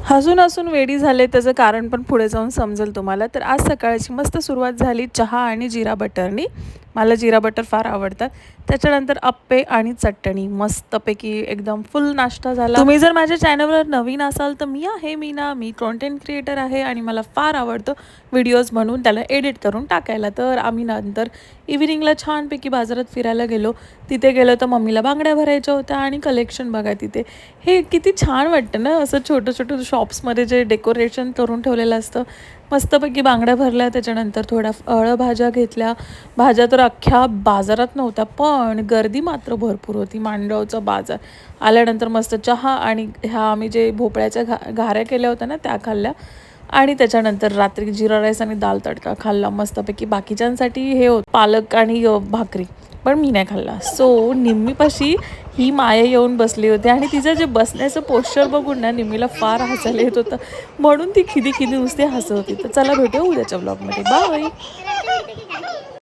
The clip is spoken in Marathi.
हसून हसून वेडी झाले त्याचं कारण पण पुढे जाऊन समजेल तुम्हाला. तर आज सकाळची मस्त सुरुवात झाली चहा आणि जिरा बटरनी. मला जिरा बटर फार आवडतात. त्याच्यानंतर अप्पे आणि चटणी मस्तपैकी एकदम फुल नाश्ता झाला. तुम्ही जर माझ्या चॅनलवर नवीन असाल तर मी आहे मीना, मी कॉन्टेंट क्रिएटर आहे आणि मला फार आवडतं व्हिडिओज बनवून त्याला एडिट करून टाकायला. तर आम्ही नंतर इव्हिनिंगला छानपैकी बाजारात फिरायला गेलो. तिथे गेलो तर मम्मीला बांगड्या भरायच्या होत्या आणि कलेक्शन बघा तिथे. हे किती छान वाटतं ना, असं छोटं छोटं शॉप्समध्ये जे डेकोरेशन करून ठेवलेलं असतं. मस्तपैकी बांगड्या भरल्या. त्याच्यानंतर थोड्या फळभाज्या घेतल्या. भाज्या तर अख्ख्या बाजारात नव्हत्या पण गर्दी मात्र भरपूर होती. मांडवचा बाजार आल्यानंतर मस्त चहा आणि ह्या आम्ही जे भोपळ्याच्या घाऱ्या केल्या होत्या ना त्या खाल्ल्या. आणि त्याच्यानंतर रात्री जिरा राईस आणि दाल तडका खाल्ला मस्तपैकी. बाकीच्यांसाठी हे होतं पालक आणि भाकरी, पण मी नाही खाल्ला. सो निम्मीपाशी ही माया येऊन बसली होती आणि तिचं जे बसण्याचं पोश्चर बघून ना निम्मीला फार हसायला येत होतं, म्हणून ती खिदी नुसती हसत होती. तर चला भेटूया उद्याच्या ब्लॉगमध्ये. बाय.